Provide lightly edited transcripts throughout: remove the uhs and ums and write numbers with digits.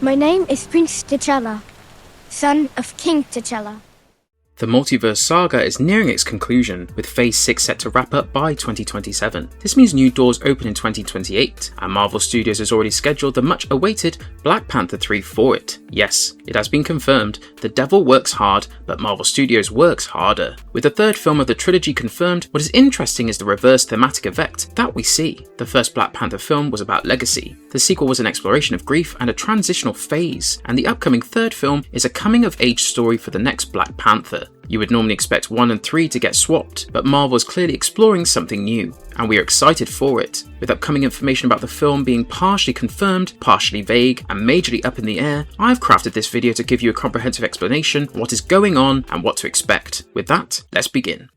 My name is Prince T'Challa, son of King T'Challa. The multiverse saga is nearing its conclusion, with Phase 6 set to wrap up by 2027. This means new doors open in 2028, and Marvel Studios has already scheduled the much-awaited Black Panther 3 for it. Yes, it has been confirmed, the devil works hard, but Marvel Studios works harder. With the third film of the trilogy confirmed, what is interesting is the reverse thematic effect that we see. The first Black Panther film was about legacy, the sequel was an exploration of grief and a transitional phase, and the upcoming third film is a coming-of-age story for the next Black Panther. You would normally expect 1 and 3 to get swapped, but Marvel is clearly exploring something new, and we are excited for it. With upcoming information about the film being partially confirmed, partially vague, and majorly up in the air, I've crafted this video to give you a comprehensive explanation of what is going on and what to expect. With that, let's begin.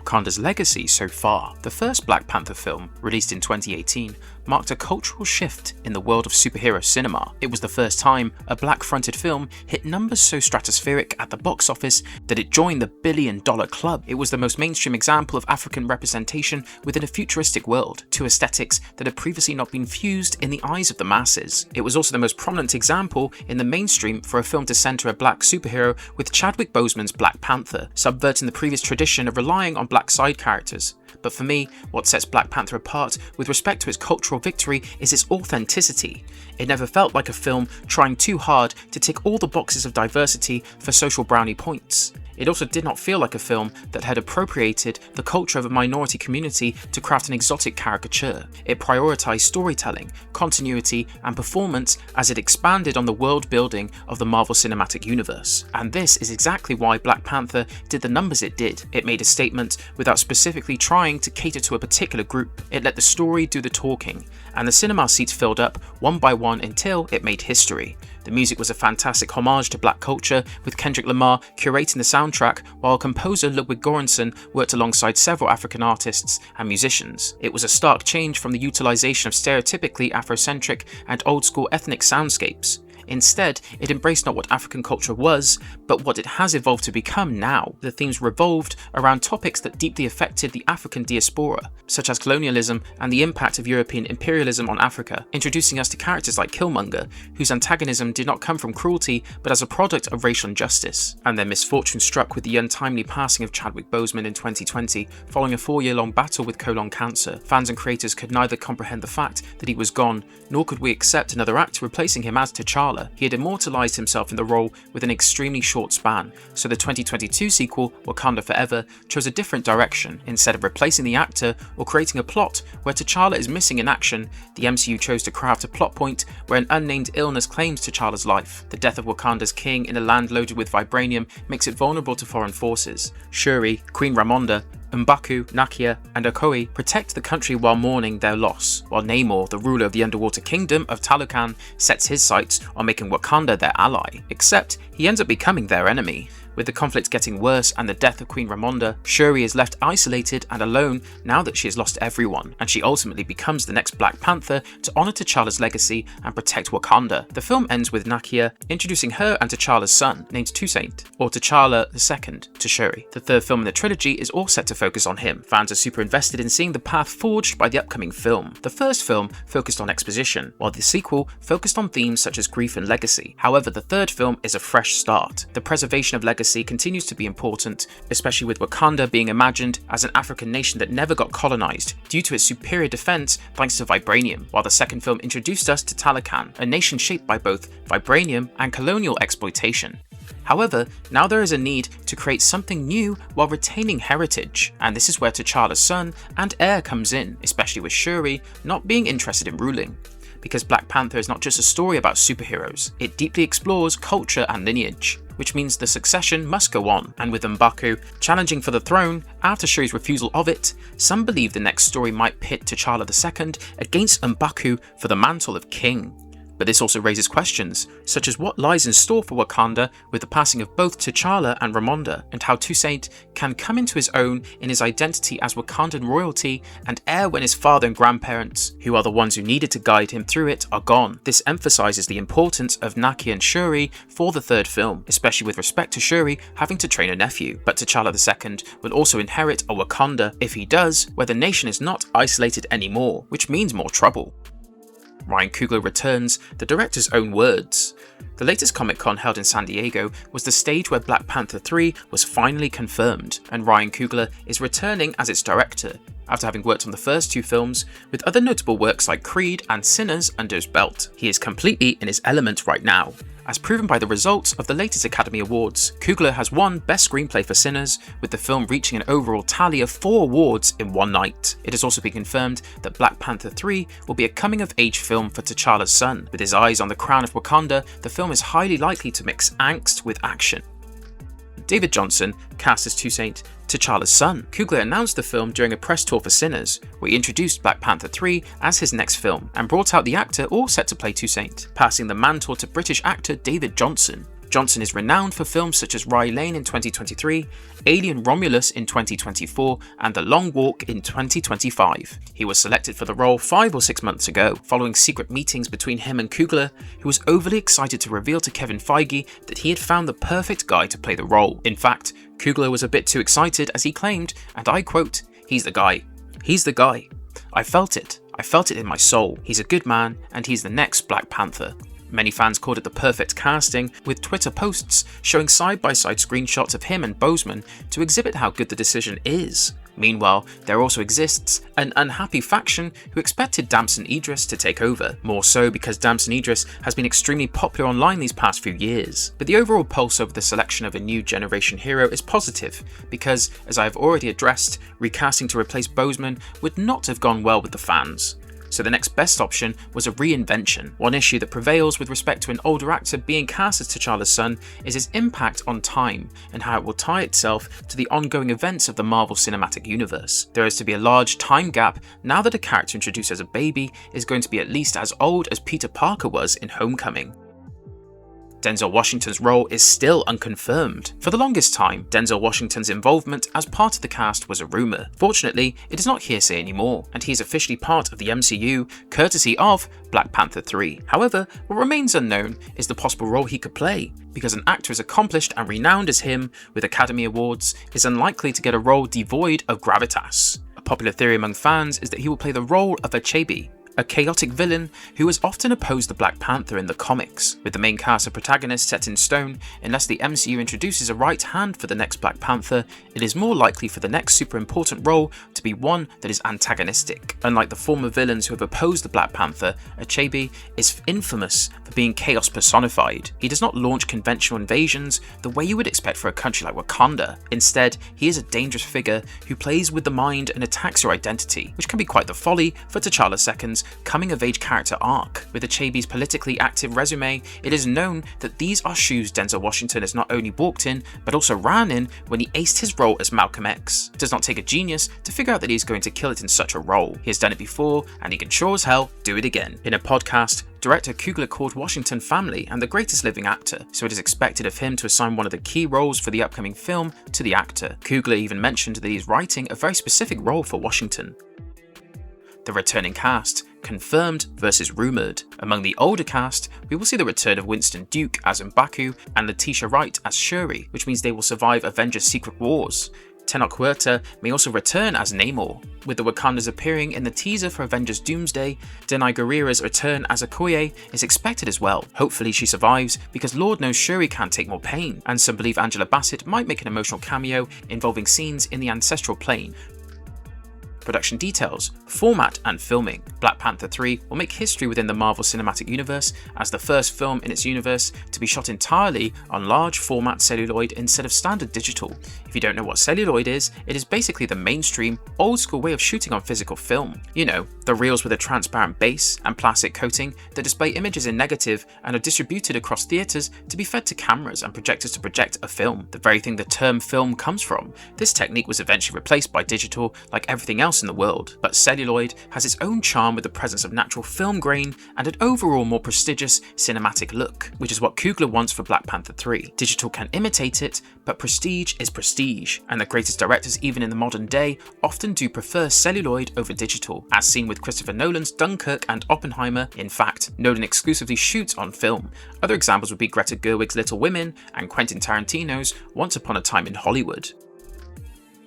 Wakanda's legacy so far. The first Black Panther film, released in 2018, marked a cultural shift in the world of superhero cinema. It was the first time a black-fronted film hit numbers so stratospheric at the box office that it joined the billion-dollar club. It was the most mainstream example of African representation within a futuristic world, two aesthetics that had previously not been fused in the eyes of the masses. It was also the most prominent example in the mainstream for a film to center a black superhero with Chadwick Boseman's Black Panther, subverting the previous tradition of relying on black side characters. But for me, what sets Black Panther apart with respect to its cultural victory is its authenticity. It never felt like a film trying too hard to tick all the boxes of diversity for social brownie points. It also did not feel like a film that had appropriated the culture of a minority community to craft an exotic caricature. It prioritized storytelling, continuity, and performance as it expanded on the world building of the Marvel Cinematic Universe. And this is exactly why Black Panther did the numbers it did. It made a statement without specifically trying to cater to a particular group. It let the story do the talking, and the cinema seats filled up one by one until it made history. The music was a fantastic homage to black culture, with Kendrick Lamar curating the soundtrack, while composer Ludwig Göransson worked alongside several African artists and musicians. It was a stark change from the utilization of stereotypically Afrocentric and old-school ethnic soundscapes. Instead, it embraced not what African culture was, but what it has evolved to become now. The themes revolved around topics that deeply affected the African diaspora, such as colonialism and the impact of European imperialism on Africa, introducing us to characters like Killmonger, whose antagonism did not come from cruelty, but as a product of racial injustice. And their misfortune struck with the untimely passing of Chadwick Boseman in 2020, following a 4-year-long battle with colon cancer. Fans and creators could neither comprehend the fact that he was gone, nor could we accept another actor replacing him as T'Challa. He had immortalized himself in the role with an extremely short span, so the 2022 sequel, Wakanda Forever, chose a different direction. Instead of replacing the actor or creating a plot where T'Challa is missing in action, the MCU chose to craft a plot point where an unnamed illness claims T'Challa's life. The death of Wakanda's king in a land loaded with vibranium makes it vulnerable to foreign forces. Shuri, Queen Ramonda, M'Baku, Nakia, and Okoye protect the country while mourning their loss, while Namor, the ruler of the underwater kingdom of Talokan, sets his sights on making Wakanda their ally, except he ends up becoming their enemy. With the conflict getting worse and the death of Queen Ramonda, Shuri is left isolated and alone now that she has lost everyone, and she ultimately becomes the next Black Panther to honour T'Challa's legacy and protect Wakanda. The film ends with Nakia introducing her and T'Challa's son, named Toussaint, or T'Challa II, to Shuri. The third film in the trilogy is all set to focus on him. Fans are super invested in seeing the path forged by the upcoming film. The first film focused on exposition, while the sequel focused on themes such as grief and legacy. However, the third film is a fresh start. The preservation of legacy continues to be important, especially with Wakanda being imagined as an African nation that never got colonized due to its superior defense thanks to vibranium, while the second film introduced us to Talokan, a nation shaped by both vibranium and colonial exploitation. However, now there is a need to create something new while retaining heritage, and this is where T'Challa's son and heir comes in, especially with Shuri not being interested in ruling. Because Black Panther is not just a story about superheroes, it deeply explores culture and lineage, which means the succession must go on, and with M'Baku challenging for the throne after Shuri's refusal of it, some believe the next story might pit T'Challa II against M'Baku for the mantle of king. But this also raises questions, such as what lies in store for Wakanda with the passing of both T'Challa and Ramonda, and how Toussaint can come into his own in his identity as Wakandan royalty and heir when his father and grandparents, who are the ones who needed to guide him through it, are gone. This emphasises the importance of Nakia and Shuri for the third film, especially with respect to Shuri having to train a nephew. But T'Challa II will also inherit a Wakanda, if he does, where the nation is not isolated anymore, which means more trouble. Ryan Coogler returns, the director's own words. The latest Comic-Con held in San Diego was the stage where Black Panther 3 was finally confirmed, and Ryan Coogler is returning as its director, after having worked on the first two films, with other notable works like Creed and Sinners under his belt. He is completely in his element right now. As proven by the results of the latest Academy Awards, Coogler has won Best Screenplay for Sinners, with the film reaching an overall tally of 4 awards in one night. It has also been confirmed that Black Panther 3 will be a coming-of-age film for T'Challa's son. With his eyes on the crown of Wakanda, the film is highly likely to mix angst with action. David Johnson, cast as Toussaint, T'Challa's son. Coogler announced the film during a press tour for Sinners, where he introduced Black Panther 3 as his next film, and brought out the actor all set to play Toussaint, passing the mantle to British actor David Johnson. Johnson is renowned for films such as Rye Lane in 2023, Alien Romulus in 2024, and The Long Walk in 2025. He was selected for the role 5 or 6 months ago, following secret meetings between him and Coogler, who was overly excited to reveal to Kevin Feige that he had found the perfect guy to play the role. In fact, Coogler was a bit too excited as he claimed, and I quote, "He's the guy. He's the guy. I felt it. I felt it in my soul. He's a good man, and he's the next Black Panther." Many fans called it the perfect casting, with Twitter posts showing side-by-side screenshots of him and Boseman to exhibit how good the decision is. Meanwhile, there also exists an unhappy faction who expected Damson Idris to take over, more so because Damson Idris has been extremely popular online these past few years. But the overall pulse over the selection of a new generation hero is positive, because, as I have already addressed, recasting to replace Boseman would not have gone well with the fans. So the next best option was a reinvention. One issue that prevails with respect to an older actor being cast as T'Challa's son is his impact on time and how it will tie itself to the ongoing events of the Marvel Cinematic Universe. There is to be a large time gap now that a character introduced as a baby is going to be at least as old as Peter Parker was in Homecoming. Denzel Washington's role is still unconfirmed. For the longest time, Denzel Washington's involvement as part of the cast was a rumour. Fortunately, it is not hearsay anymore, and he is officially part of the MCU, courtesy of Black Panther 3. However, what remains unknown is the possible role he could play, because an actor as accomplished and renowned as him, with Academy Awards, is unlikely to get a role devoid of gravitas. A popular theory among fans is that he will play the role of Achebe, a chaotic villain who has often opposed the Black Panther in the comics. With the main cast of protagonists set in stone, unless the MCU introduces a right hand for the next Black Panther, it is more likely for the next super important role to be one that is antagonistic. Unlike the former villains who have opposed the Black Panther, Achebe is infamous for being chaos personified. He does not launch conventional invasions the way you would expect for a country like Wakanda. Instead, he is a dangerous figure who plays with the mind and attacks your identity, which can be quite the folly for T'Challa II's coming-of-age character arc. With Achebe's politically active resume, it is known that these are shoes Denzel Washington has not only walked in, but also ran in when he aced his role as Malcolm X. It does not take a genius to figure out that he is going to kill it in such a role. He has done it before, and he can sure as hell do it again. In a podcast, director Coogler called Washington family and the greatest living actor, so it is expected of him to assign one of the key roles for the upcoming film to the actor. Coogler even mentioned that he is writing a very specific role for Washington. The returning cast, confirmed versus rumoured. Among the older cast, we will see the return of Winston Duke as M'Baku and Letitia Wright as Shuri, which means they will survive Avengers Secret Wars. Tenoch Huerta may also return as Namor, with the Wakandas appearing in the teaser for Avengers Doomsday. Denai Guerrera's return as Okoye is expected as well. Hopefully she survives, because Lord knows Shuri can't take more pain, and some believe Angela Bassett might make an emotional cameo involving scenes in the ancestral plane. Production details, format and filming. Black Panther 3 will make history within the Marvel Cinematic Universe as the first film in its universe to be shot entirely on large format celluloid instead of standard digital. If you don't know what celluloid is, it is basically the mainstream, old school way of shooting on physical film. You know, the reels with a transparent base and plastic coating that display images in negative and are distributed across theatres to be fed to cameras and projectors to project a film, the very thing the term film comes from. This technique was eventually replaced by digital, like everything else else in the world, but celluloid has its own charm with the presence of natural film grain and an overall more prestigious cinematic look, which is what Coogler wants for Black Panther 3. Digital can imitate it, but prestige is prestige, and the greatest directors even in the modern day often do prefer celluloid over digital, as seen with Christopher Nolan's Dunkirk and Oppenheimer. In fact, Nolan exclusively shoots on film. Other examples would be Greta Gerwig's Little Women and Quentin Tarantino's Once Upon a Time in Hollywood.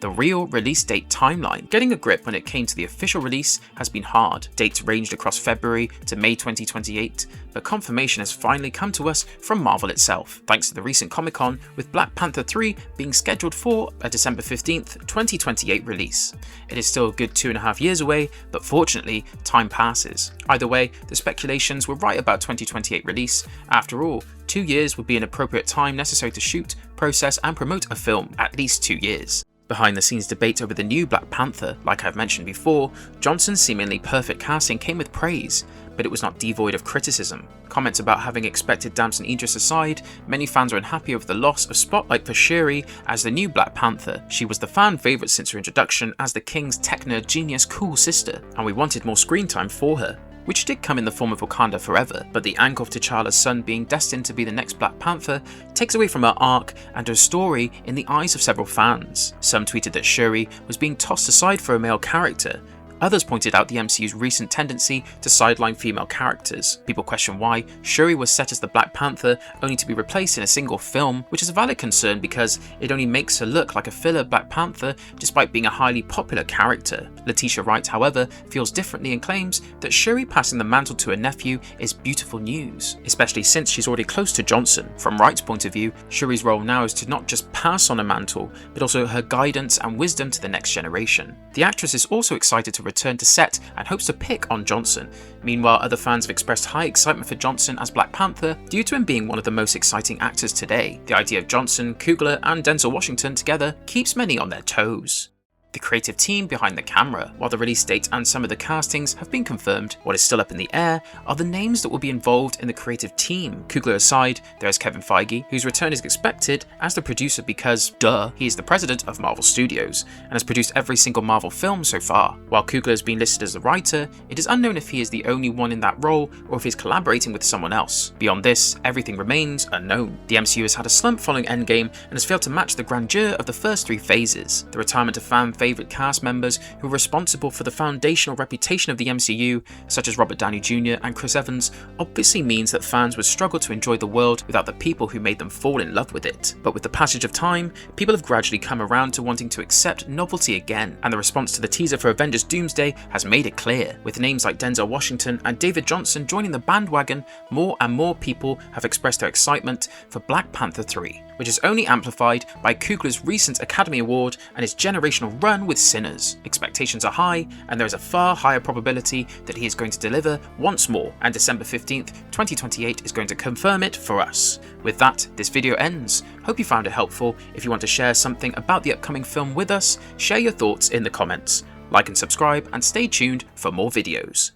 The real release date timeline. Getting a grip when it came to the official release has been hard. Dates ranged across February to May 2028, but confirmation has finally come to us from Marvel itself, thanks to the recent Comic-Con, with Black Panther 3 being scheduled for a December 15th, 2028 release. It is still a good 2.5 years away, but fortunately, time passes. Either way, the speculations were right about 2028 release. After all, 2 years would be an appropriate time necessary to shoot, process, and promote a film, at least 2 years. Behind the scenes debate over the new Black Panther, like I've mentioned before, Johnson's seemingly perfect casting came with praise, but it was not devoid of criticism. Comments about having expected Damson Idris aside, many fans are unhappy over the loss of spotlight for Shuri as the new Black Panther. She was the fan favourite since her introduction as the King's tech-nerd genius cool sister, and we wanted more screen time for her, which did come in the form of Wakanda Forever, but the angle of T'Challa's son being destined to be the next Black Panther takes away from her arc and her story in the eyes of several fans. Some tweeted that Shuri was being tossed aside for a male character. Others pointed out the MCU's recent tendency to sideline female characters. People question why Shuri was set as the Black Panther only to be replaced in a single film, which is a valid concern because it only makes her look like a filler Black Panther despite being a highly popular character. Letitia Wright, however, feels differently and claims that Shuri passing the mantle to her nephew is beautiful news, especially since she's already close to Johnson. From Wright's point of view, Shuri's role now is to not just pass on a mantle, but also her guidance and wisdom to the next generation. The actress is also excited to return to set and hopes to pick on Johnson. Meanwhile, other fans have expressed high excitement for Johnson as Black Panther due to him being one of the most exciting actors today. The idea of Johnson, Coogler, and Denzel Washington together keeps many on their toes. The creative team behind the camera. While the release date and some of the castings have been confirmed, what is still up in the air are the names that will be involved in the creative team. Coogler aside, there is Kevin Feige, whose return is expected as the producer because, duh, he is the president of Marvel Studios and has produced every single Marvel film so far. While Coogler has been listed as the writer, it is unknown if he is the only one in that role or if he is collaborating with someone else. Beyond this, everything remains unknown. The MCU has had a slump following Endgame and has failed to match the grandeur of the first 3 phases. The retirement of favourite cast members who were responsible for the foundational reputation of the MCU, such as Robert Downey Jr. and Chris Evans, obviously means that fans would struggle to enjoy the world without the people who made them fall in love with it. But with the passage of time, people have gradually come around to wanting to accept novelty again, and the response to the teaser for Avengers Doomsday has made it clear. With names like Denzel Washington and David Johnson joining the bandwagon, more and more people have expressed their excitement for Black Panther 3, which is only amplified by Coogler's recent Academy Award and his generational run with Sinners. Expectations are high, and there is a far higher probability that he is going to deliver once more, and December 15th, 2028 is going to confirm it for us. With that, this video ends. Hope you found it helpful. If you want to share something about the upcoming film with us, share your thoughts in the comments. Like and subscribe, and stay tuned for more videos.